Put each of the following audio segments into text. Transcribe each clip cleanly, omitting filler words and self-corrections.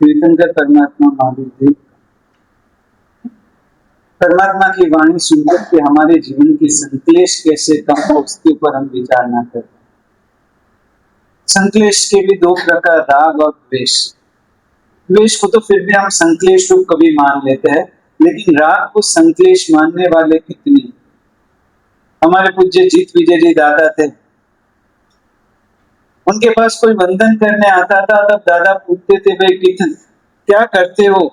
तीर्थंकर परमात्मा महावीर देव परमात्मा की वाणी सुनकर के हमारे जीवन की संक्लेश कैसे कम हो उसके ऊपर हम विचार ना करते। संक्लेश के भी दो प्रकार, राग और द्वेष। द्वेष को तो फिर भी हम संक्लेश रूप कभी मान लेते हैं, लेकिन राग को संक्लेश मानने वाले कितने। हमारे पूज्य जीत विजय जी दादा थे, उनके पास कोई वंदन करने आता था तब दादा पूछते थे, भाई कितने क्या करते हो।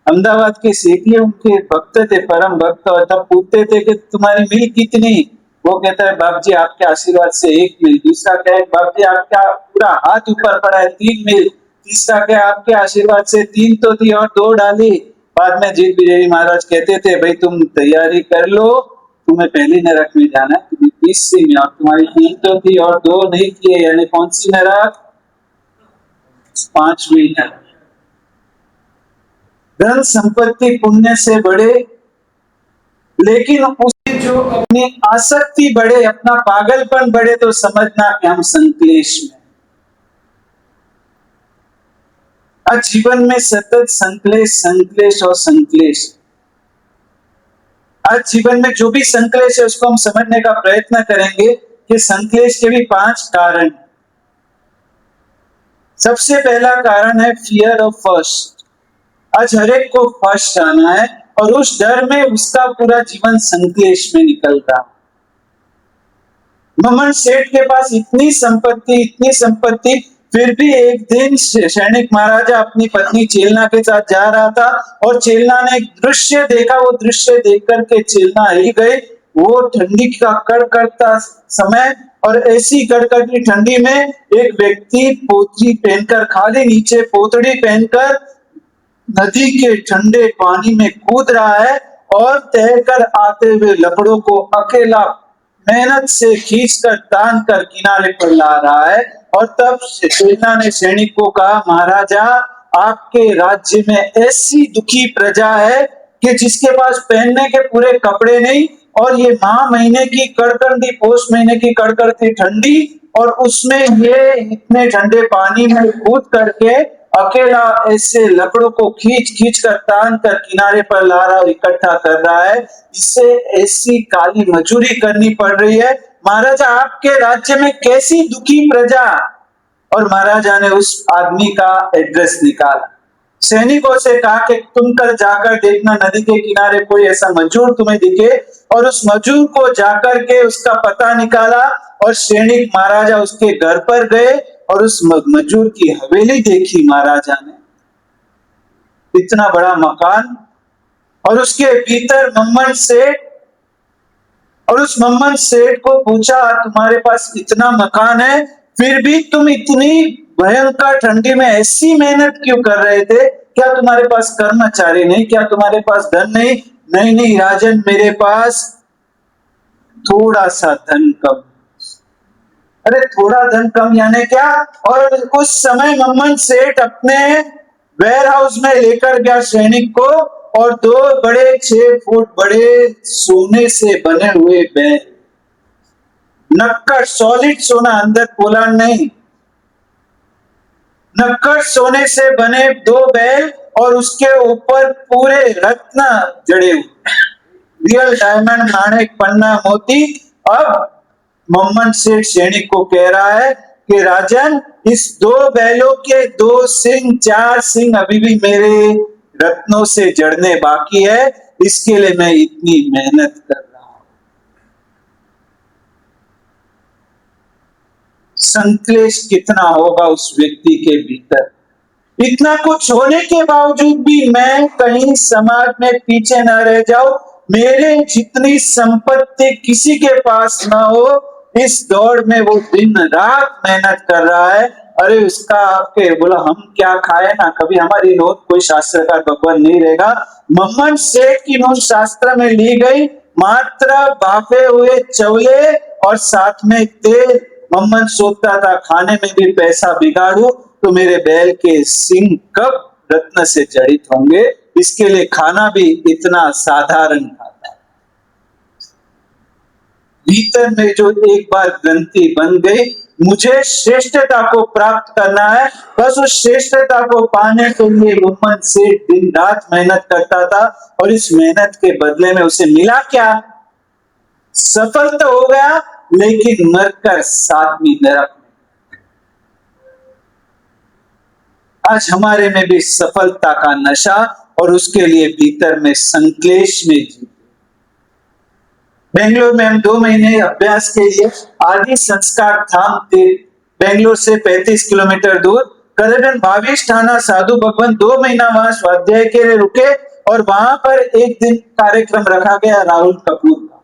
अहमदाबाद के सेठी उनके भक्त थे, परम भक्त, और तब पूछते थे कि तुम्हारी मिल कितनी। वो कहता है, बाप जी आपके आशीर्वाद से 1 मिल। दूसरा क्या है, बाप जी आपका पूरा हाथ ऊपर पड़ा है 3 मिल। तीसरा क्या, आपके आशीर्वाद से 3 तो थी और 2 डाली। बाद में जीत विजय महाराज कहते थे, भाई तुम तैयारी कर लो, तुम्हें पहली नरक में जाना है, तुम्हें 30 में, और तुम्हारी 3 तो थी और 2 नहीं किए, यानी कौन सी नरक? 5वीं नरक। धन संपत्ति पुण्य से बढ़े, लेकिन उसे जो अपनी आसक्ति बढ़े, अपना पागलपन बढ़े, तो समझना कि हम संक्लेश में। आज जीवन में सतत संक्लेश, संक्लेश और संक्लेश। आज जीवन में जो भी संक्लेश है उसको हम समझने का प्रयत्न करेंगे कि संक्लेश के भी 5 कारण। सबसे पहला कारण है फियर ऑफ फर्स्ट। आज हरेक को फर्स्ट आना है और उस डर में उसका पूरा जीवन संक्लेश में निकलता। ममन सेठ के पास इतनी संपत्ति, फिर भी एक दिन सैनिक महाराजा अपनी पत्नी चेलना के साथ जा रहा था और चेलना ने एक दृश्य देखा। वो दृश्य देख करके चेलना हिल गई। वो ठंडी का कड़कड़ता समय और ऐसी कड़कड़ी ठंडी में एक व्यक्ति पोतली पहनकर, खाली नीचे पोतड़ी पहनकर नदी के ठंडे पानी में कूद रहा है और तैरकर आते हुए लकड़ों को अकेला मेहनत से खींचकर तान कर किनारे पर ला रहा है। और तब सेना ने सैनिक को कहा, महाराजा आपके राज्य में ऐसी दुखी प्रजा है कि जिसके पास पहनने के पूरे कपड़े नहीं, और ये महीने की कड़कड़ी, पौष महीने की कड़कड़ती ठंडी, और उसमें ये इतने ठंडे पानी में कूद करके अकेला ऐसे लकड़ों को खींच खींच कर तान कर किनारे पर ला रहा, इकट्ठा कर रहा है। इससे ऐसी काली मजूरी करनी पड़ रही है। महाराजा आपके राज्य में कैसी दुखी प्रजा। और महाराजा ने उस आदमी का एड्रेस निकाला, सैनिकों से कहा कि तुम कल जाकर देखना नदी के किनारे कोई ऐसा मजदूर तुम्हें दिखे। और उस मजदूर को जाकर के उसका पता निकाला और सैनिक महाराजा उसके घर पर गए और उस मजदूर की हवेली देखी महाराजा ने। इतना बड़ा मकान और उसके भीतर मम्मन सेठ। और उस मम्मन सेठ को पूछा, तुम्हारे पास इतना मकान है, फिर भी तुम इतनी भयंकर ठंडी में ऐसी मेहनत क्यों कर रहे थे? क्या तुम्हारे पास कर्मचारी नहीं? क्या तुम्हारे पास धन नहीं? नहीं नहीं राजन, मेरे पास थोड़ा सा धन कम। अरे थोड़ा धन कम यानी क्या? और कुछ समय मम्मन सेठ अपने वेयर हाउस में लेकर गया सैनिक को, और 2 बड़े 6 फुट बड़े सोने से बने हुए बैल, नक्कड़ सॉलिड सोना, अंदर पोलान नहीं, नक्कड़ सोने से बने 2 बैल, और उसके ऊपर पूरे रत्न जड़े हुए, रियल डायमंड, नाणक, पन्ना, मोती। अब मम्मन सेठ सैनिक को कह रहा है कि राजन, इस 2 बैलों के 2 सिंग, 4 सिंग अभी भी मेरे रत्नों से जड़ने बाकी है, इसके लिए मैं इतनी मेहनत कर रहा हूं। संक्लेश कितना होगा उस व्यक्ति के भीतर। इतना कुछ होने के बावजूद भी मैं कहीं समाज में पीछे न रह जाऊं, मेरे जितनी संपत्ति किसी के पास ना हो, इस दौड़ में वो दिन रात मेहनत कर रहा है। अरे उसका आपके बोला, हम क्या खाए ना, कभी हमारी नोट कोई शास्त्रकार भगवान नहीं रहेगा। मम्मन सेठ की नोट शास्त्र में ली गई, मात्र भापे हुए चवले और साथ में तेल। मम्मन सोचता था, खाने में भी पैसा बिगाड़ू तो मेरे बैल के सिंग कब रत्न से जड़ित होंगे, इसके लिए खाना भी इतना साधारण खाता। भीतर में जो एक बार ग्रंथि बन गई, मुझे श्रेष्ठता को प्राप्त करना है। बस उस श्रेष्ठता को पाने के लिए मोहम्मद सेठ दिन रात मेहनत करता था और इस मेहनत के बदले में उसे मिला क्या? सफल तो हो गया, लेकिन मरकर सातवीं नरक में। आज हमारे में भी सफलता का नशा और उसके लिए भीतर में संक्लेश में जी। बेंगलोर में हम 2 महीने अभ्यास के लिए आदि संस्कार धाम थे। बेंगलोर से 35 किलोमीटर दूर करीबन 22 थाना साधु भगवान 2 महीना वहां स्वाध्याय के लिए रुके और वहां पर एक दिन कार्यक्रम रखा गया राहुल कपूर का।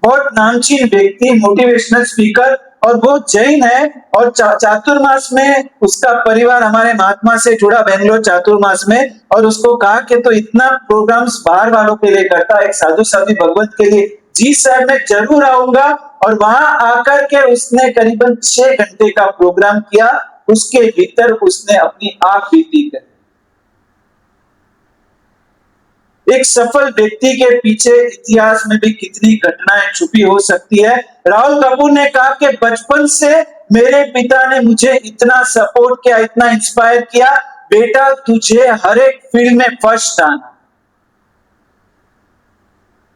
बहुत नामचीन व्यक्ति, मोटिवेशनल स्पीकर, और वो जैन है और चातुर्मास में उसका परिवार हमारे महात्मा से जुड़ा बेंगलोर चातुर्मास में, और उसको कहा कि तो इतना प्रोग्राम्स बाहर वालों के लिए करता है, एक साधु साध्वी भगवत के लिए। जी सर मैं जरूर आऊंगा। और वहां आकर के उसने करीबन 6 घंटे का प्रोग्राम किया। उसके भीतर उसने अपनी आंख बीती कर एक सफल व्यक्ति के पीछे इतिहास में भी कितनी घटनाएं छुपी हो सकती है। राहुल कपूर ने कहा कि बचपन से मेरे पिता ने मुझे इतना सपोर्ट किया, इतना इंस्पायर किया, बेटा तुझे हर एक फील्ड में फर्स्ट आना।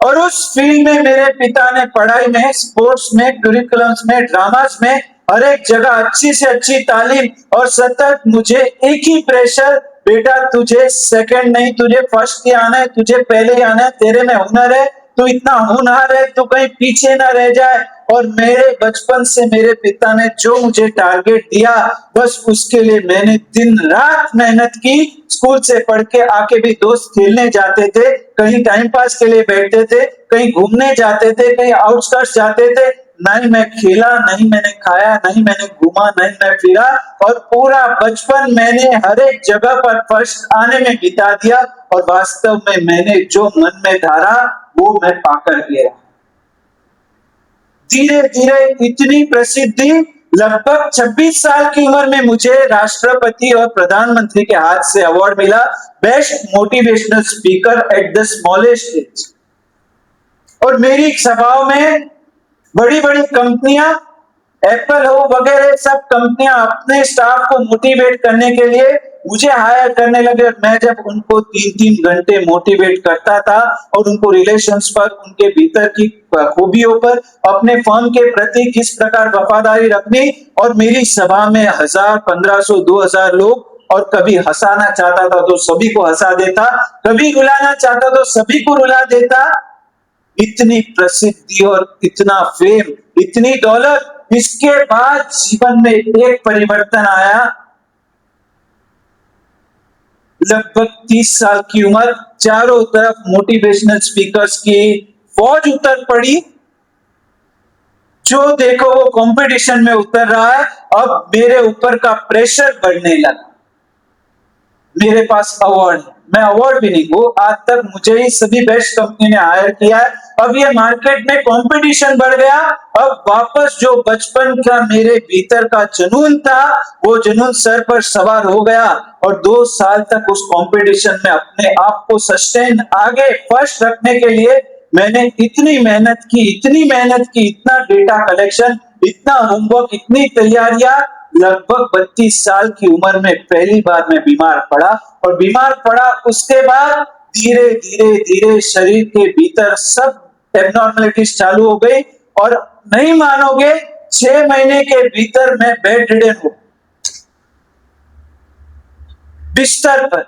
और उस फील्ड में मेरे पिता ने पढ़ाई में, स्पोर्ट्स में, करिकुलम्स में, ड्रामास में हर एक जगह अच्छी से अच्छी तालीम और सतत मुझे एक ही प्रेशर, बेटा तुझे सेकंड नहीं तुझे फर्स्ट ही आना है, तुझे पहले ही आना है, तेरे में हुनर है, तू इतना होनहार है, तू कहीं पीछे ना रह जाए। और मेरे बचपन से मेरे पिता ने जो मुझे टारगेट दिया बस उसके लिए मैंने दिन रात मेहनत की। स्कूल से पढ़ के आके भी दोस्त खेलने जाते थे, कहीं टाइम पास के लिए बैठते थे, कहीं घूमने जाते थे, कहीं आउटस्कर्ट्स जाते थे। नहीं मैं खेला, नहीं मैंने खाया, नहीं मैंने घूमा, नहीं मैं फिरा, और पूरा बचपन मैंने हर एक जगह पर फर्स्ट आने में बिता दिया। और वास्तव में मैंने जो मन में धारा वो मैं पाकर गया। धीरे धीरे इतनी प्रसिद्धि, लगभग 26 साल की उम्र में मुझे राष्ट्रपति और प्रधानमंत्री के हाथ से अवार्ड मिला, best motivational speaker at the smallest age. और मेरी सभाओं में बड़ी बड़ी कंपनियां, एप्पल हो वगैरह सब कंपनियां अपने स्टाफ को मोटिवेट करने के लिए मुझे हायर करने लगे। और मैं जब उनको 3-3 घंटे मोटिवेट करता था और उनको रिलेशंस पर, उनके भीतर की खूबियों पर, अपने फर्म के प्रति किस प्रकार वफादारी रखनी, और मेरी सभा में 1000, 1500, 2000 लोग, और कभी हंसाना चाहता था तो सभी को हंसा देता, कभी रुलाना चाहता तो सभी को रुला देता। इतनी प्रसिद्धि और इतना फेम, इतनी दौलत, इसके बाद जीवन में एक परिवर्तन आया। लगभग 30 साल की उम्र, चारों तरफ मोटिवेशनल स्पीकर्स की फौज उतर पड़ी। जो देखो वो कंपटीशन में उतर रहा है। अब मेरे ऊपर का प्रेशर बढ़ने लगा। मेरे पास अवार्ड है, मैं अवार्ड भी नहीं हूं, आज तक मुझे ही सभी बेस्ट कंपनी ने हायर किया है। अब ये मार्केट में कंपटीशन बढ़ गया। अब वापस जो बचपन का मेरे भीतर का जुनून था वो जुनून सर पर सवार हो गया, और 2 साल तक उस कंपटीशन में अपने आप को सस्टेन, आगे फर्स्ट रखने के लिए मैंने इतनी मेहनत की, इतनी मेहनत की, इतना डेटा कलेक्शन, इतना होमवर्क, इतनी तैयारियां। लगभग 32 साल की उम्र में पहली बार मैं बीमार पड़ा, और बीमार पड़ा उसके बाद धीरे धीरे धीरे शरीर के भीतर सब एबनॉर्मलिटीज चालू हो गई। और नहीं मानोगे, 6 महीने के भीतर मैं बेड रिडन हूं, बिस्तर पर,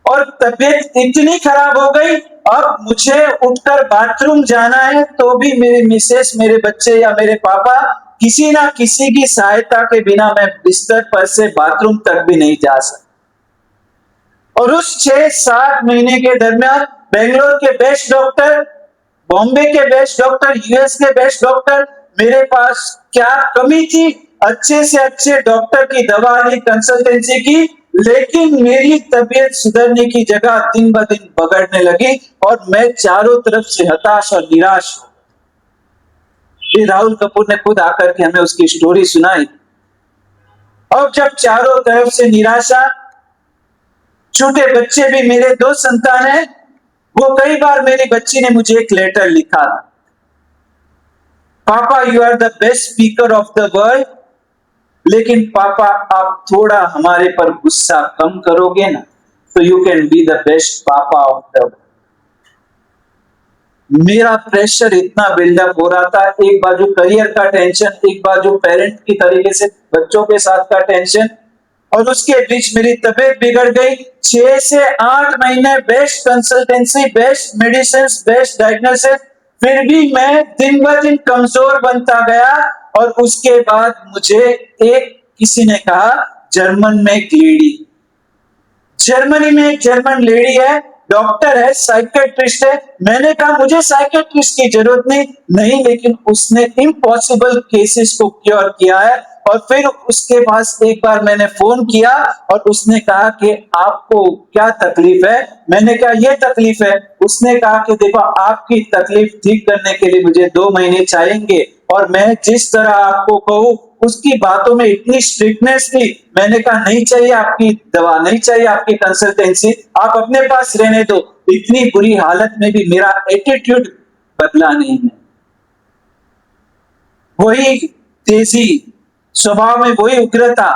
और तबीयत इतनी खराब हो गई। अब मुझे उठकर बाथरूम जाना है तो भी मेरी मिसेस, मेरे बच्चे या मेरे पापा, किसी ना किसी की सहायता के बिना मैं बिस्तर पर से बाथरूम तक भी नहीं जा सकता। और उस 6-7 महीने के दरमियान बेंगलोर के बेस्ट डॉक्टर, बॉम्बे के बेस्ट डॉक्टर, यूएस के बेस्ट डॉक्टर, मेरे पास क्या कमी थी? अच्छे से अच्छे डॉक्टर की दवा ली, कंसल्टेंसी की, लेकिन मेरी तबीयत सुधरने की जगह दिन ब दिन बिगड़ने लगी, और मैं चारों तरफ से हताश और निराश हूं। ये राहुल कपूर ने खुद आकर के हमें उसकी स्टोरी सुनाई। अब जब चारों तरफ से निराशा, छोटे बच्चे भी, मेरे 2 संतान हैं, वो कई बार मेरी बच्ची ने मुझे एक लेटर लिखा, पापा you are the best speaker of the world, लेकिन पापा आप थोड़ा हमारे पर गुस्सा कम करोगे ना, तो you can be the best पापा ऑफ द वर्ल्ड। मेरा प्रेशर इतना बिल्डअप हो रहा था, एक बाजू करियर का टेंशन, एक बाजू पेरेंट की तरीके से बच्चों के साथ का टेंशन, और उसके बीच मेरी तबीयत बिगड़ गई। 6 से 8 महीने best consultancy, best medicine, best diagnosis, फिर भी मैं दिन ब दिन कमजोर बनता गया। और उसके बाद मुझे एक किसी ने कहा, जर्मन में एक लेडी, जर्मनी में एक जर्मन लेडी है, डॉक्टर है, साइकेट्रिस्ट है। मैंने कहा मुझे साइकेट्रिस्ट की जरूरत नहीं, लेकिन उसने इम्पॉसिबल केसेस को क्योर किया है। और फिर उसके पास एक बार मैंने फोन किया और उसने कहा कि आपको क्या तकलीफ है। मैंने कहा ये तकलीफ है। उसने कहा कि देखो, आपकी तकलीफ ठीक करने के लिए मुझे 2 महीने चाहिए, और मैं जिस तरह आपको कहूं उसकी बातों में इतनी स्ट्रिक्टनेस थी। मैंने कहा नहीं चाहिए आपकी दवा, नहीं चाहिए आपकी कंसल्टेंसी, आप अपने पास रहने दो। इतनी बुरी हालत में भी मेरा एटीट्यूड बदला नहीं है, वही तेजी, स्वभाव में वही उग्रता।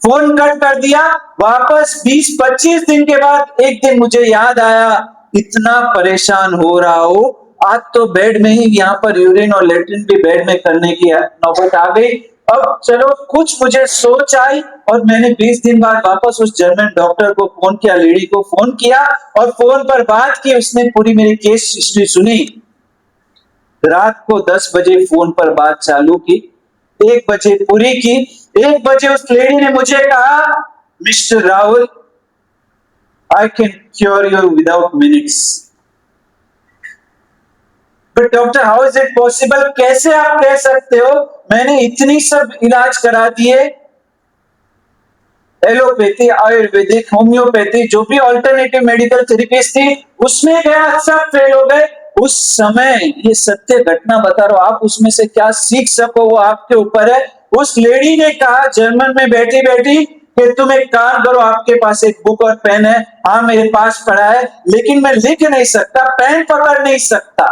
फोन कट कर दिया। वापस 20-25 दिन के बाद एक दिन मुझे याद आया, इतना परेशान हो रहा हो, आज तो बेड में ही, यहाँ पर यूरिन और लेटरिन भी बेड में करने की नौबत आ गई। अब चलो कुछ मुझे सोच आई, और मैंने 20 दिन बाद वापस उस जर्मन डॉक्टर को फोन किया, लेडी को फोन किया और फोन पर बात की। उसने पूरी मेरी केस हिस्ट्री सुनी। रात को 10 बजे फोन पर बात चालू की, 1 बजे पूरी की। 1 बजे उस लेडी ने मुझे कहा, mister Rahul, I can cure you without minutes. But doctor, how is it possible? कैसे आप कह सकते हो? मैंने इतनी सब इलाज करा दिए, एलोपैथी, आयुर्वेदिक, होम्योपैथी, जो भी ऑल्टरनेटिव मेडिकल थेरेपीज थी, उसमें गया, सब फेल हो गए। उस समय, ये सत्य घटना बता रहा हूं, आप उसमें से क्या सीख सको वो आपके ऊपर है। उस लेडी ने कहा जर्मन में बैठी बैठी कि तुम एक काम करो, आपके पास एक बुक और पेन है? हाँ मेरे पास पड़ा है, लेकिन मैं लिख नहीं सकता, पेन पकड़ नहीं सकता।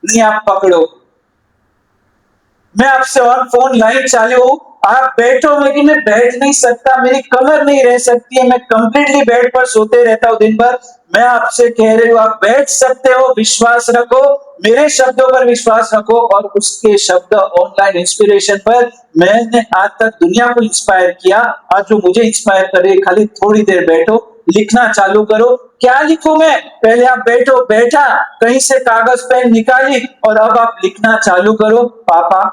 नहीं, आप पकड़ो, मैं आपसे ऑन फोन लाइन चालू हूं, आप बैठो, लेकिन मैं बैठ नहीं सकता, मेरी कमर नहीं रह सकती है, मैं कंप्लीटली बेड पर सोते रहता हूं दिन भर। मैं आपसे कह रही हूं, आप बैठ सकते हो, विश्वास रखो, मेरे शब्दों पर विश्वास रखो। और उसके शब्द ऑनलाइन इंस्पिरेशन पर, मैंने आज तक दुनिया को इंस्पायर किया, आज जो मुझे इंस्पायर करे, खाली थोड़ी देर बैठो, लिखना चालू करो। क्या लिखूं मैं? पहले आप बैठो, बैठा, कहीं से कागज पेन निकाली, और अब आप लिखना चालू करो। पापा,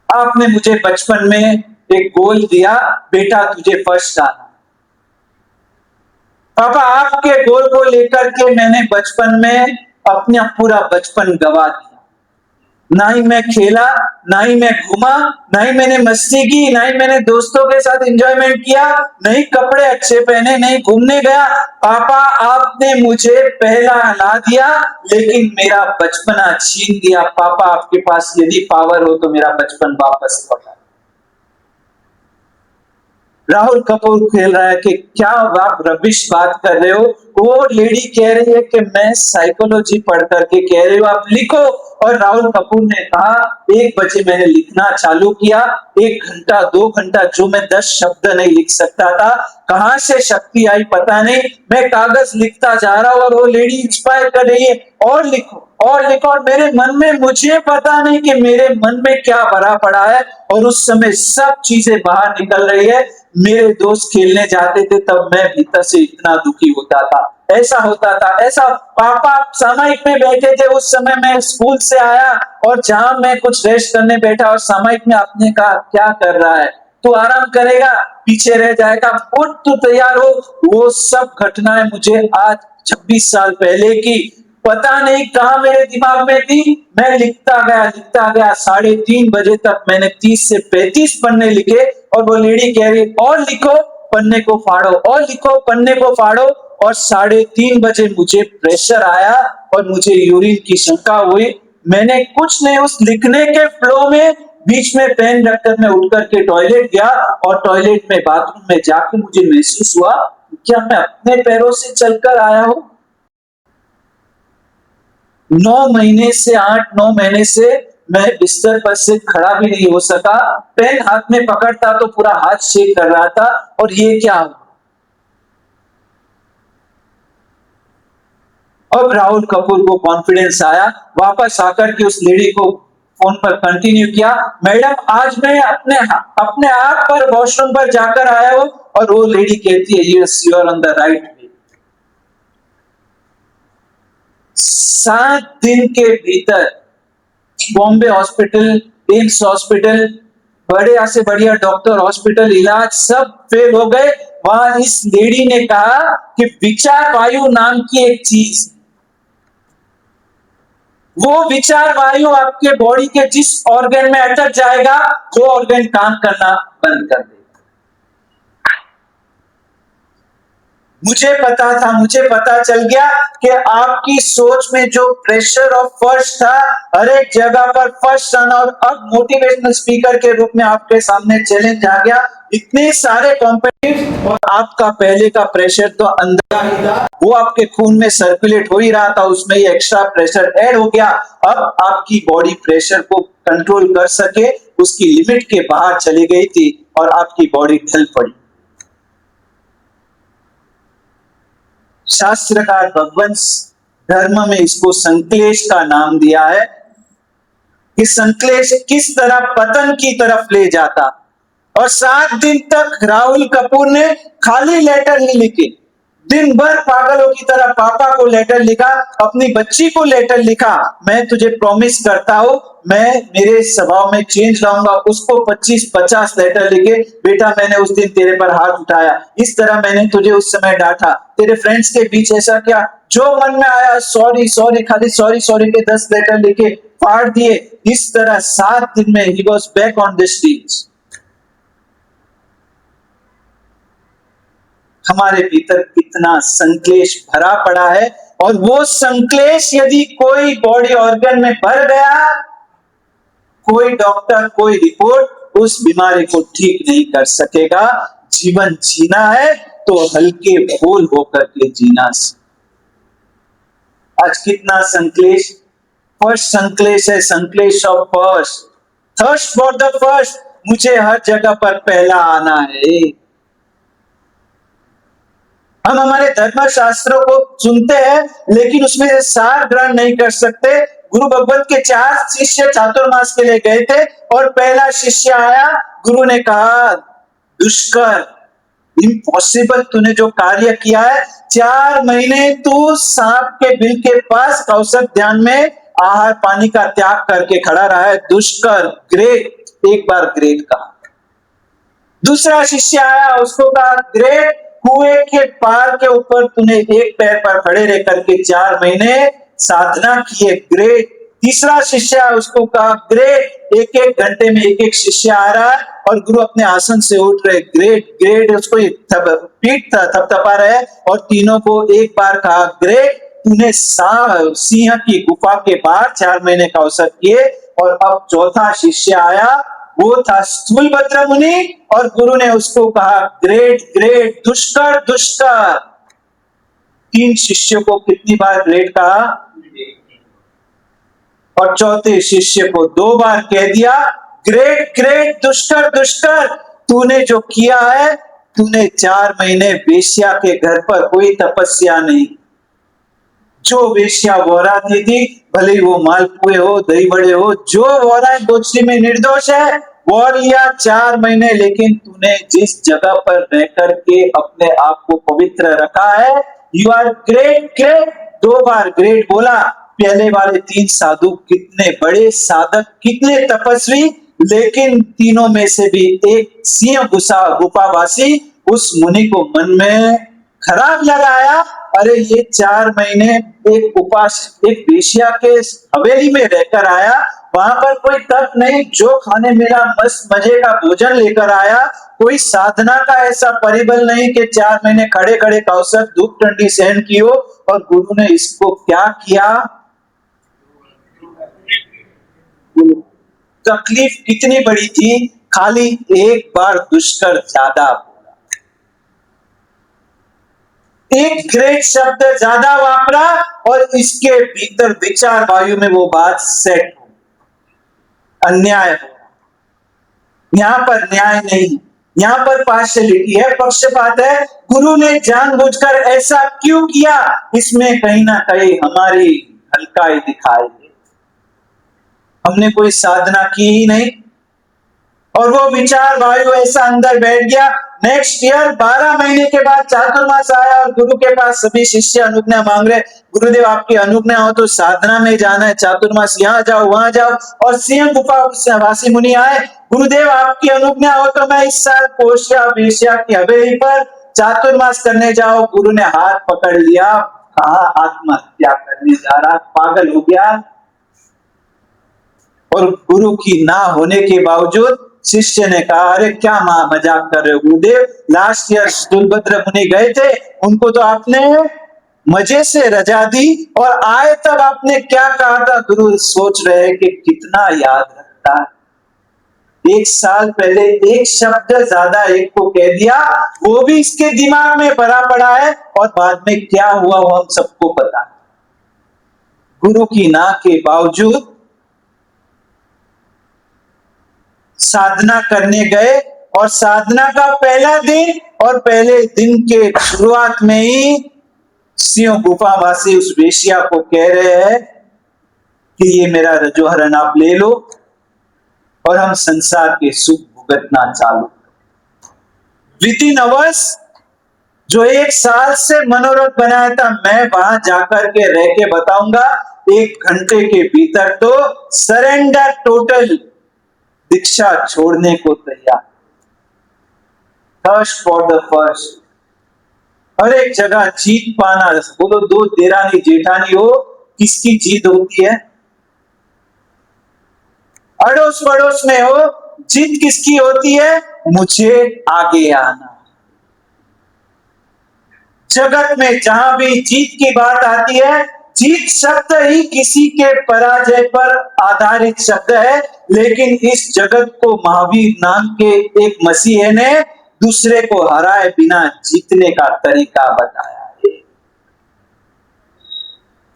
आपने मुझे बचपन में एक गोल दिया, बेटा तुझे फर्स्ट आना। पापा, आपके गोल को लेकर के मैंने बचपन में अपना पूरा बचपन गवा दिया। ना ही मैं खेला, ना ही मैं घूमा, ना ही मैंने मस्ती की, ना ही मैंने दोस्तों के साथ एंजॉयमेंट किया, नहीं कपड़े अच्छे पहने, नहीं घूमने गया। पापा, आपने मुझे पहला ला दिया, लेकिन मेरा बचपना छीन दिया। पापा, आपके पास यदि पावर हो तो मेरा बचपन वापस लौटा। राहुल कपूर खेल रहा है कि क्या आप रबिश बात कर रहे हो। वो लेडी कह रही है कि मैं साइकोलॉजी पढ़ करके कह रही हूँ आप लिखो। और राहुल कपूर ने कहा, 1 बजे मैंने लिखना चालू किया, 1 घंटा 2 घंटा जो मैं 10 शब्द नहीं लिख सकता था, कहां से शक्ति आई पता नहीं, मैं कागज लिखता जा रहा हूं और वो लेडी इंस्पायर कर रही है, और लिखो और लिखो। और मेरे मन में, मुझे पता नहीं कि मेरे मन में क्या भरा पड़ा है, और उस समय सब चीजें बाहर निकल रही है। मेरे दोस्त खेलने जाते थे, तब मैं भीतर से इतना दुखी होता था, ऐसा होता था, ऐसा। पापा सामयिक में बैठे थे, उस समय मैं स्कूल से आया, और जहां मैं कुछ रेस्ट करने बैठा, और सामयिक में आपने कहा क्या कर रहा है, तू आराम करेगा, पीछे रह जाएगा, उठ तू तैयार हो। वो सब घटनाएं मुझे आज 26 साल पहले की, पता नहीं कहां मेरे दिमाग में थी। मैं लिखता गया 3:30 बजे तक मैंने 30 से 35 पन्ने लिखे। और वो लेडी कह रही, और लिखो, पन्ने को फाड़ो, और लिखो, पन्ने को फाड़ो। और 3:30 बजे मुझे प्रेशर आया और मुझे यूरिन की शंका हुई। मैंने कुछ नहीं, उस लिखने के फ्लो में बीच में पेन रखकर मैं उठ करके टॉयलेट गया, और टॉयलेट में, बाथरूम में जाकर मुझे महसूस हुआ, क्या मैं अपने पैरों से चलकर आया हूं? 9 महीने से 8-9 महीने से मैं बिस्तर पर से खड़ा भी नहीं हो सका। पेन हाथ में पकड़ता तो पूरा हाथ शेक कर रहा था। और ये क्या? अब राहुल कपूर को कॉन्फिडेंस आया, वापस आकर के उस लेडी को फोन पर कंटिन्यू किया, मैडम आज मैं अपने अपने आप पर वॉशरूम पर जाकर आया हूं। और वो लेडी कहती है, yes you are on the right way. 7 दिन के भीतर बॉम्बे हॉस्पिटल, एम्स हॉस्पिटल, बढ़िया से बढ़िया डॉक्टर हॉस्पिटल, इलाज सब फेल हो गए। वहां इस लेडी ने कहा कि विचार वायु नाम की एक चीज, वो विचार वायु आपके बॉडी के जिस ऑर्गन में अटक जाएगा वो ऑर्गन काम करना बंद कर देगा। मुझे पता चल गया कि आपकी सोच में जो प्रेशर ऑफ फर्स्ट था, हर एक जगह पर फर्स्ट आना, और अब मोटिवेशनल स्पीकर के रूप में आपके सामने चैलेंज आ गया। इतने सारे कॉम्पिटिटिव, और आपका पहले का प्रेशर तो अंदर ही था, वो आपके खून में सर्कुलेट हो ही रहा था, उसमें ही एक्स्ट्रा प्रेशर ऐड हो गया। अब आपकी बॉडी प्रेशर को कंट्रोल कर सके उसकी लिमिट के बाहर चली गई थी और आपकी बॉडी ढल पड़ी। शास्त्रकार भगवंश धर्म में इसको संक्लेश का नाम दिया है कि संक्लेश किस तरह पतन की तरफ ले जाता। और 7 दिन तक राहुल कपूर ने खाली लेटर नहीं लिखे, दिन भर पागलों की तरह पापा को लेटर लिखा, अपनी बच्ची को लेटर लिखा, मैं तुझे प्रॉमिस करता हूं मैं मेरे स्वभाव में चेंज लाऊंगा। उसको 25-50 लेटर लिखे, बेटा मैंने उस दिन तेरे पर हाथ उठाया, इस तरह मैंने तुझे उस समय डांटा, तेरे फ्रेंड्स के बीच ऐसा क्या, जो मन में आया सॉरी सॉरी, खाली सॉरी सॉरी के 10 लेटर लिखे, फाड़ दिए। इस तरह 7 दिन में he was back on the streets. हमारे भीतर कितना संक्लेश भरा पड़ा है, और वो संक्लेश यदि कोई बॉडी ऑर्गन में भर गया, कोई डॉक्टर, कोई रिपोर्ट उस बीमारी को ठीक नहीं कर सकेगा। जीवन जीना है तो हल्के फूल होकर के जीना। आज कितना संक्लेश, फर्स्ट संक्लेश है, संक्लेश of first, thirst for the first, मुझे हर जगह पर पहला आना है। हम हमारे धर्म शास्त्रों को सुनते हैं लेकिन उसमें से सार ग्रहण नहीं कर सकते। गुरु भगवत के 4 शिष्य चातुर्मास के लिए गए थे और पहला शिष्य आया, गुरु ने कहा दुष्कर, इम्पॉसिबल, तूने जो कार्य किया है, 4 महीने तू सांप के बिल के पास कौशल ध्यान में आहार पानी का त्याग करके खड़ा रहा है, दुष्कर, ग्रेट, एक बार ग्रेट कहा। दूसरा शिष्य आया, उसको कहा ग्रेट, कुएं के पार के ऊपर तूने एक पैर पर खड़े रह करके 4 महीने साधना की है, ग्रेट। तीसरा शिष्य उसको कहा ग्रेट, एक एक घंटे में एक एक शिष्य आ रहा है और गुरु अपने आसन से उठ रहे, ग्रेट ग्रेट, उसको पीठ थपथपा रहे। और तीनों को एक बार कहा ग्रेट, तूने सिंह की गुफा के बाहर 4 महीने का अवसर किए। और अब चौथा शिष्य आया, वो था स्थूलभद्र मुनि, और गुरु ने उसको कहा ग्रेट ग्रेट, दुष्कर दुष्कर। 3 शिष्यों को कितनी बार ग्रेट कहा? और चौथे शिष्य को 2 बार कह दिया ग्रेट ग्रेट, दुष्कर दुष्कर। तूने जो किया है, तूने 4 महीने वेश्या के घर पर कोई तपस्या नहीं। जो वेश्या वोराती थी, भले ही वो मालपुए हो, दही बड़े हो, जो वोरा गोष्ठी में निर्दोष है, वो लिया 4 महीने। लेकिन तूने जिस जगह पर रह करके अपने आप को पवित्र रखा है, यू आर ग्रेट ग्रेट, 2 बार ग्रेट बोला। पहले वाले 3 साधु कितने बड़े साधक, कितने तपस्वी, लेकिन तीनों में से भी एक सिंह गुफावासी उस मुनि को मन में खराब लगाया। अरे ये 4 महीने एक उपास, एक वेश्या के हवेली में रहकर आया, वहां पर कोई तप नहीं, जो खाने मेरा मस्त मजे का भोजन लेकर आया, कोई साधना का ऐसा परिबल नहीं कि 4 महीने खड़े खड़े कौशल धूप ठंडी सहन की हो। और गुरु ने इसको क्या किया? तकलीफ कितनी बड़ी थी, खाली एक बार दुष्कर ज्यादा बोला। एक ग्रेट शब्द ज्यादा वापरा और इसके भीतर विचार वायु में वो बात सेट हो, अन्याय हो। यहां पर न्याय नहीं, यहां पर पार्शियलिटी है, पक्षपात है। गुरु ने जानबूझकर ऐसा क्यों किया, इसमें कहीं ना कहीं हमारी हल्काई दिखाई दे। हमने कोई साधना की ही नहीं और वो विचार वायु ऐसा अंदर बैठ गया। नेक्स्ट ईयर 12 महीने के बाद चातुर्मास आया और गुरु के पास सभी शिष्य अनुज्ञा मांग रहे, गुरुदेव आपकी अनुज्ञा हो तो साधना में जाना है, चातुर्मास यहाँ जाओ वहां जाओ। और सिंह गुफा वासी मुनि आए, गुरुदेव आपकी अनुज्ञा हो तो मैं इस साल कोशिया वेश्या की हवेली पर चातुर्मास करने जाओ। गुरु ने हाथ पकड़ लिया, कहा आत्महत्या करने जा रहा, पागल हो गया। और गुरु की ना होने के बावजूद शिष्य ने कहा, अरे क्या मजाक कर रहे हो गुरुदेव, लास्ट ईयर तुलभद्र मुनि गए थे, उनको तो आपने मजे से रजा दी और आए तब आपने क्या कहा था। गुरु सोच रहे हैं कि कितना याद रखता है। 1 साल पहले एक शब्द ज्यादा एक को कह दिया, वो भी इसके दिमाग में भरा पड़ा है और बाद में क्या हुआ वो हम सबको पता है। गुरु की ना के बावजूद साधना करने गए और साधना का पहला दिन और पहले दिन के शुरुआत में ही सिंह गुफावासी उस वेश्या को कह रहे हैं कि ये मेरा रजोहरण आप ले लो और हम संसार के सुख भुगतना चालू। विदिन अवर्स जो 1 साल से मनोरथ बनाया था, मैं वहां जाकर के रह के बताऊंगा, 1 घंटे के भीतर तो सरेंडर टोटल, दीक्षा छोड़ने को तैयार। फर्स्ट फॉर द फर्स्ट, हर एक जगह जीत पाना। बोलो 2 देरानी जेठानी हो, किसकी जीत होती है? अड़ोस पड़ोस में हो, जीत किसकी होती है? मुझे आगे आना। जगत में जहां भी जीत की बात आती है, जीत शब्द ही किसी के पराजय पर आधारित शब्द है, लेकिन इस जगत को महावीर नाम के एक मसीह ने दूसरे को हराए बिना जीतने का तरीका बताया है।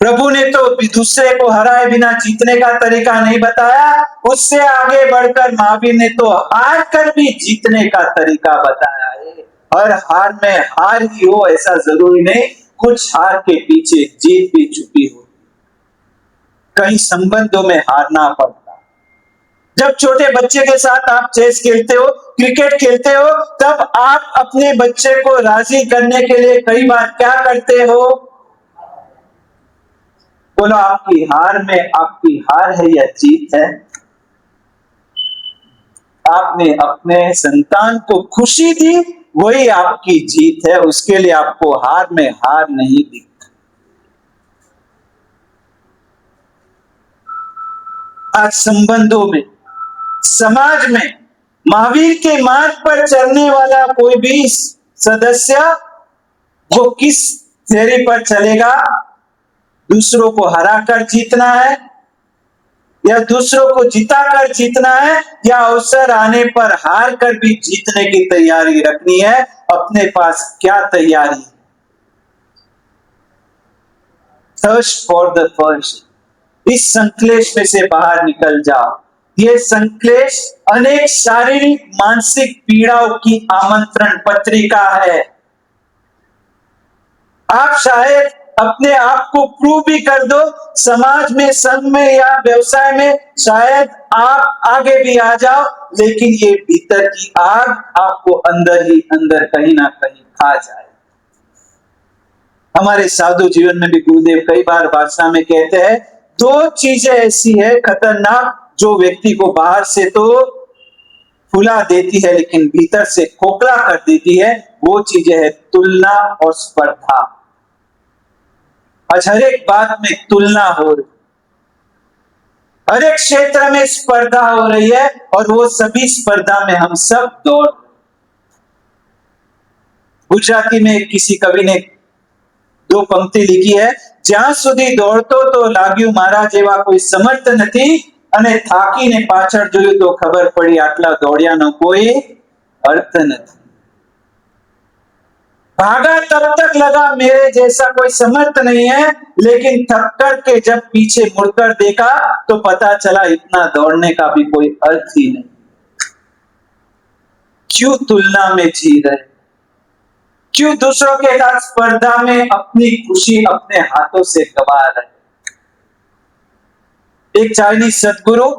प्रभु ने तो दूसरे को हराए बिना जीतने का तरीका नहीं बताया, उससे आगे बढ़कर महावीर ने तो हार कर भी जीतने का तरीका बताया है। हर हार में हार ही हो ऐसा जरूरी नहीं, कुछ हार के पीछे जीत भी छुपी हो। कई संबंधों में हारना पड़ता। जब छोटे बच्चे के साथ आप चेस खेलते हो, क्रिकेट खेलते हो, तब आप अपने बच्चे को राजी करने के लिए कई बार क्या करते हो? बोलो आपकी हार में आपकी हार है या जीत है? आपने अपने संतान को खुशी दी, वही आपकी जीत है, उसके लिए आपको हार में हार नहीं दी। आज संबंधों में, समाज में महावीर के मार्ग पर चलने वाला कोई भी सदस्य वो किस थ्योरी पर चलेगा? दूसरों को हराकर जीतना है या दूसरों को जिताकर जीतना है, या अवसर आने पर हार कर भी जीतने की तैयारी रखनी है? अपने पास क्या तैयारी है? थर्स्ट फॉर द फर्स्ट, इस संक्लेश में से बाहर निकल जाओ। ये संक्लेश अनेक शारीरिक मानसिक पीड़ाओं की आमंत्रण पत्रिका है। आप शायद अपने आप को प्रूव भी कर दो, समाज में, संघ में या व्यवसाय में शायद आप आगे भी आ जाओ, लेकिन ये भीतर की आग आपको अंदर ही अंदर कहीं ना कहीं खा जाए। हमारे साधु जीवन में भी गुरुदेव कई बार भाषा में कहते हैं, 2 चीजें ऐसी है खतरनाक जो व्यक्ति को बाहर से तो फुला देती है लेकिन भीतर से खोखला कर देती है। वो चीजें है तुलना और स्पर्धा। आज हर एक बात में तुलना हो रही, हर एक क्षेत्र में स्पर्धा हो रही है और वो सभी स्पर्धा में हम सब दौड़। गुजराती में किसी कवि ने 2 पंक्ति लिखी है, જ્યાં સુધી દોડતો તો લાગ્યું મારા જેવા કોઈ સમર્થ નથી, અને થાકીને પાછળ જોયું તો ખબર પડી આટલા દોડ્યાનો કોઈ અર્થ નથી। भागा तब तक लगा मेरे जैसा कोई समर्थ नहीं है, लेकिन थक कर के जब पीछे मुड़कर देखा तो पता चला इतना दौड़ने का भी कोई अर्थ ही नहीं। क्यों तुलना में जी रहे, क्यों दूसरों के साथ स्पर्धा में अपनी खुशी अपने हाथों से गवा रहे। एक चाइनीज सदगुरु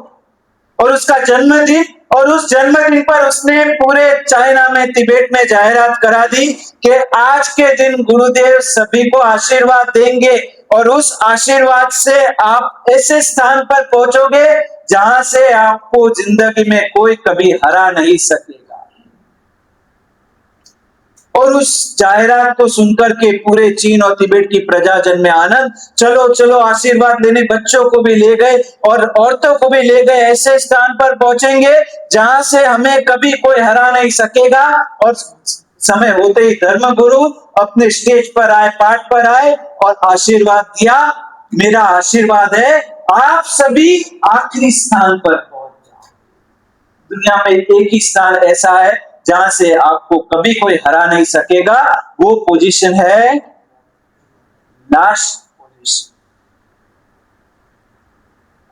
और उसका जन्मदिन, और उस जन्मदिन पर उसने पूरे चाइना में, तिब्बत में जाहिरात करा दी कि आज के दिन गुरुदेव सभी को आशीर्वाद देंगे और उस आशीर्वाद से आप ऐसे स्थान पर पहुंचोगे जहां से आपको जिंदगी में कोई कभी हरा नहीं सकेगा। और उस जाहिरात को सुनकर के पूरे चीन और तिब्बत की प्रजाजन में आनंद, चलो चलो आशीर्वाद लेने बच्चों को भी ले गए और औरतों को भी ले गए, ऐसे स्थान पर पहुंचेंगे जहां से हमें कभी कोई हरा नहीं सकेगा। और समय होते ही धर्मगुरु अपने स्टेज पर आए, पाठ पर आए और आशीर्वाद दिया। मेरा आशीर्वाद है आप सभी आखिरी स्थान पर पहुंच जाओ। दुनिया में एक ही स्थान ऐसा है जहां से आपको कभी कोई हरा नहीं सकेगा, वो पोजीशन है लास्ट पोजीशन।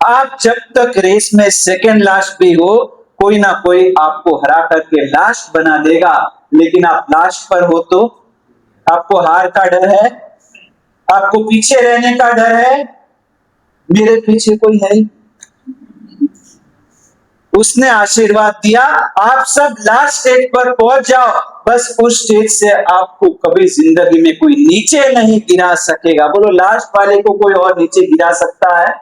आप जब तक रेस में सेकंड लास्ट भी हो, कोई ना कोई आपको हरा करके लास्ट बना देगा, लेकिन आप लास्ट पर हो तो आपको हार का डर है, आपको पीछे रहने का डर है। मेरे पीछे कोई है ही, उसने आशीर्वाद दिया आप सब लास्ट स्टेज पर पहुंच जाओ, बस उस स्टेज से आपको कभी जिंदगी में कोई नीचे नहीं गिरा सकेगा। बोलो, लास्ट वाले को कोई और नीचे गिरा सकता है?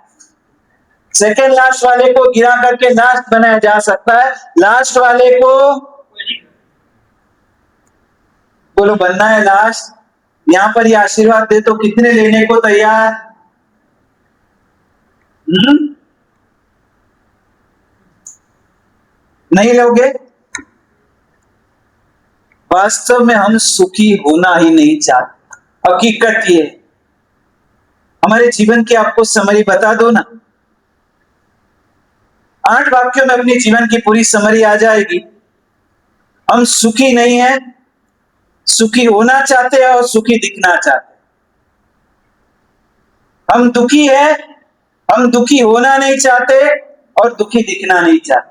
सेकेंड लास्ट वाले को गिरा करके लास्ट बनाया जा सकता है, लास्ट वाले को बोलो बनना है लास्ट। यहां पर ये आशीर्वाद दे तो कितने लेने को तैयार? नहीं लोगे? वास्तव में हम सुखी होना ही नहीं चाहते। हकीकत ये, हमारे जीवन की आपको समरी बता दो ना, 8 वाक्यों में अपने जीवन की पूरी समरी आ जाएगी। हम सुखी नहीं है, सुखी होना चाहते हैं और सुखी दिखना चाहते हैं। हम दुखी है, हम दुखी होना नहीं चाहते और दुखी दिखना नहीं चाहते।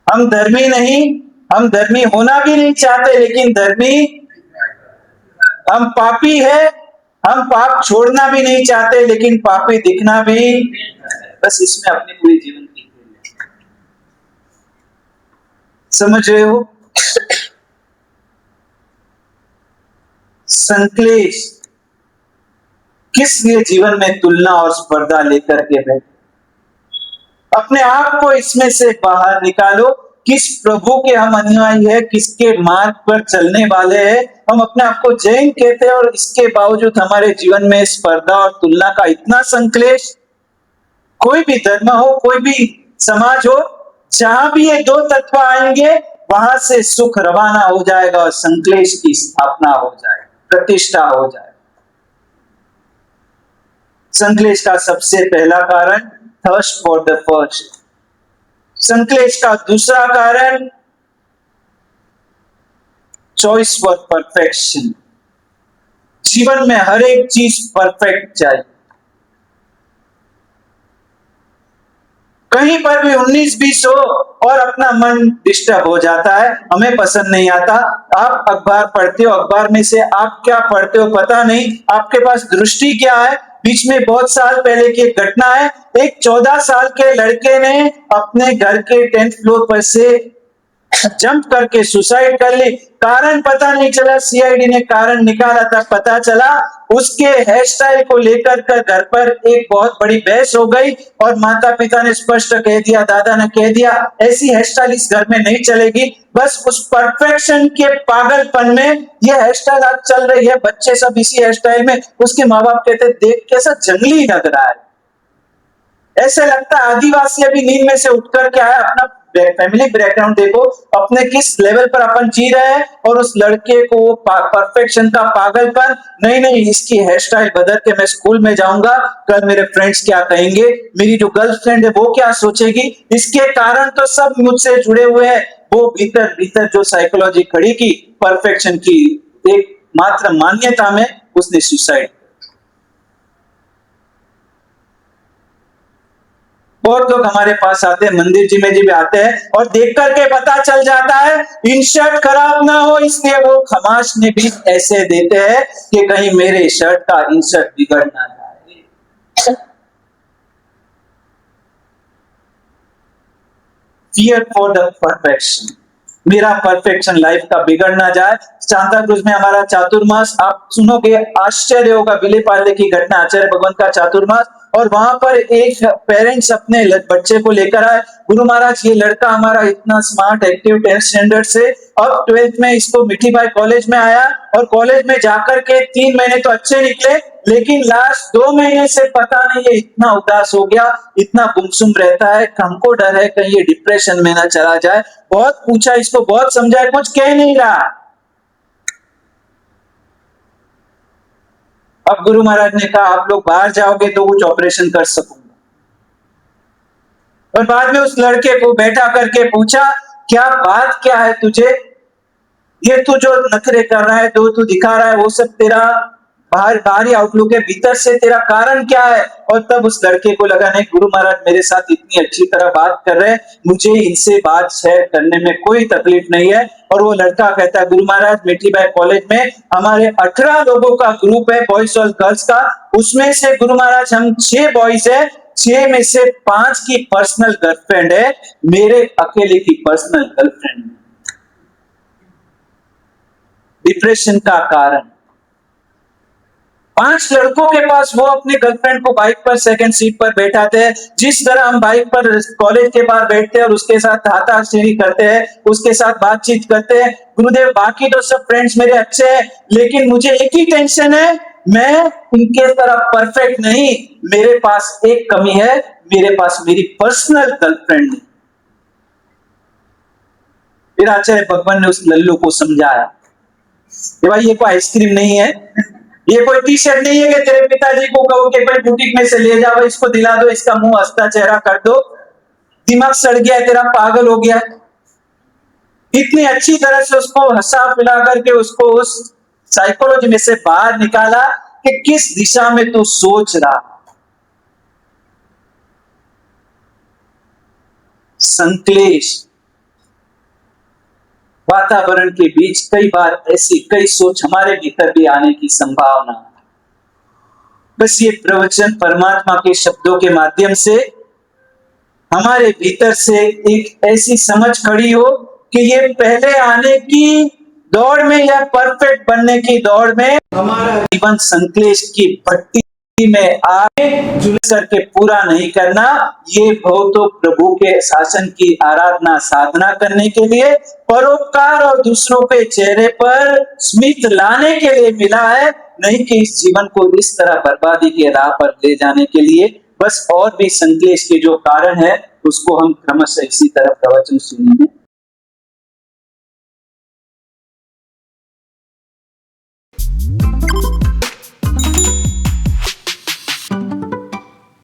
हम धर्मी नहीं, हम धर्मी होना भी नहीं चाहते, लेकिन धर्मी, हम पापी है, हम पाप छोड़ना भी नहीं चाहते, लेकिन पापी दिखना भी। बस इसमें अपनी पूरी जीवन की समझ रहे हो? संक्लेश किस लिए जीवन में तुलना और स्पर्धा लेकर के बैठे? अपने आप को इसमें से बाहर निकालो। किस प्रभु के हम अनुयायी है, किसके मार्ग पर चलने वाले हैं? हम अपने आप को जैन कहते हैं और इसके बावजूद हमारे जीवन में स्पर्धा और तुलना का इतना संक्लेश। कोई भी धर्म हो, कोई भी समाज हो, जहां भी ये 2 तत्व आएंगे वहां से सुख रवाना हो जाएगा और संक्लेश की स्थापना हो जाएगी, प्रतिष्ठा हो जाएगी। संक्लेश का सबसे पहला कारण थर्स्ट फॉर द फर्स्ट। संक्लेश का दूसरा कारण चॉइस फॉर परफेक्शन। जीवन में हर एक चीज परफेक्ट चाहिए। कहीं पर भी 19-20 हो और अपना मन डिस्टर्ब हो जाता है, हमें पसंद नहीं आता। आप अखबार पढ़ते हो, अखबार में से आप क्या पढ़ते हो पता नहीं, आपके पास दृष्टि क्या है। बीच में बहुत साल पहले की एक घटना है, एक 14 साल के लड़के ने अपने घर के 10th फ्लोर पर से जंप करके सुसाइड कर ली। कारण पता नहीं चला, सीआईडी ने कारण निकाला था, पता चला उसके हेयर स्टाइल को लेकर कर घर पर एक बहुत बड़ी बहस हो गई और माता पिता ने स्पष्ट कह दिया, दादा ने कह दिया, ऐसी हेयर स्टाइल इस घर में नहीं चलेगी। बस उस परफेक्शन के पागलपन में ये हेयर स्टाइल आज चल रही है, बच्चे सब इसी हेयर स्टाइल में। उसके माँ बाप कहते, देख कैसा जंगली लग रहा है, ऐसे लगता है आदिवासी अभी नींद में से उठकर के आया। अपना फैमिली बैकग्राउंड देखो, अपने किस लेवल पर अपन जी रहे हैं। और उस लड़के को परफेक्शन का पागलपन, नहीं नहीं इसकी हेयर स्टाइल बदल के मैं स्कूल में जाऊंगा, कल मेरे फ्रेंड्स क्या कहेंगे, मेरी जो गर्लफ्रेंड है वो क्या सोचेगी। इसके कारण तो सब मुझसे जुड़े हुए हैं। वो भीतर भीतर जो साइकोलॉजी खड़ी की परफेक्शन की, एक मात्र मान्यता में उसने सुसाइड। बहुत लोग हमारे पास आते हैं, मंदिर जी में भी आते हैं और देख करके पता चल जाता है इंशर्ट खराब ना हो, इसलिए वो खमाश ने भी ऐसे देते हैं कि कहीं मेरे शर्ट का इंशर्ट बिगड़ ना जाए। फियर फॉर द परफेक्शन, मेरा परफेक्शन लाइफ का बिगड़ ना जाए। सांता क्रूज में हमारा चातुर्मास, आप सुनोगे आश्चर्य होगा, विले पार्ले की घटना, आचार्य भगवंत का चातुर्मास, और वहां पर एक पेरेंट्स अपने बच्चे को लेकर आए, गुरु महाराज ये लड़का हमारा इतना स्मार्ट एक्टिव 10th स्टैंडर्ड से अब 12th में इसको मिठी बाई कॉलेज में आया, और कॉलेज में जाकर के 3 महीने तो अच्छे निकले, लेकिन लास्ट 2 महीने से पता नहीं ये इतना उदास हो गया, इतना गुमसुम रहता है, हमको डर है कहीं ये डिप्रेशन में ना चला जाए। बहुत पूछा इसको, बहुत समझाया, कुछ कह नहीं रहा। अब गुरु महाराज ने कहा आप लोग बाहर जाओगे तो कुछ ऑपरेशन कर सकूंगा। और बाद में उस लड़के को बैठा करके पूछा क्या बात क्या है तुझे, ये तू जो नखरे कर रहा है, जो तू दिखा रहा है, वो सब तेरा बाहरी आउटलुक है, भीतर से तेरा कारण क्या है। और तब उस लड़के को लगा नहीं, गुरु महाराज मेरे साथ इतनी अच्छी तरह बात कर रहे हैं, मुझे इनसे बात शेयर करने में कोई तकलीफ नहीं है। और वो लड़का कहता है गुरु महाराज मीठीबाई कॉलेज में हमारे 18 लोगों का ग्रुप है, बॉयज और गर्ल्स का, उसमें से गुरु महाराज हम 6 बॉयज है, 6 में से 5 की पर्सनल गर्लफ्रेंड है, मेरे अकेले की पर्सनल गर्लफ्रेंड। डिप्रेशन का कारण 5 लड़कों के पास वो अपनी गर्लफ्रेंड को बाइक पर सेकंड सीट पर बैठाते हैं, जिस तरह हम बाइक पर कॉलेज के बाहर बैठते हैं और उसके साथ हाथाशेरी करते हैं, उसके साथ बातचीत करते हैं। गुरुदेव बाकी तो सब फ्रेंड्स मेरे अच्छे हैं, लेकिन मुझे एक ही टेंशन है, मैं इनके तरह परफेक्ट नहीं, मेरे पास एक कमी है, मेरे पास मेरी पर्सनल गर्लफ्रेंड नहीं। फिर आचार्य भगवान ने उस लल्लू को समझाया कि भाई ये कोई आइसक्रीम नहीं है, ये कोई टी शर्ट नहीं है कि तेरे पिताजी को कहो कि भाई बुटीक में से ले जाओ, इसको दिला दो, इसका मुंह हंसता चेहरा कर दो, दिमाग सड़ गया है तेरा, पागल हो गया। इतनी अच्छी तरह से उसको हंसा पिला करके उसको उस साइकोलॉजी में से बाहर निकाला कि किस दिशा में तू सोच रहा। संक्लेश वातावरण के बीच कई बार ऐसी कई सोच हमारे भीतर भी आने की संभावना है। बस ये प्रवचन परमात्मा के शब्दों के माध्यम से हमारे भीतर से एक ऐसी समझ खड़ी हो कि ये पहले आने की दौड़ में या परफेक्ट बनने की दौड़ में हमारा जीवन संक्लेश की भट्टी में आगे जुलस करके पूरा नहीं करना, ये हो तो प्रभु के शासन की आराधना साधना करने के लिए, परोपकार और दूसरों के चेहरे पर स्मित लाने के लिए मिला है, नहीं कि इस जीवन को इस तरह बर्बादी के राह पर ले जाने के लिए। बस और भी संक्लेश के जो कारण है उसको हम क्रमशः इसी तरह प्रवचन सुनेंगे।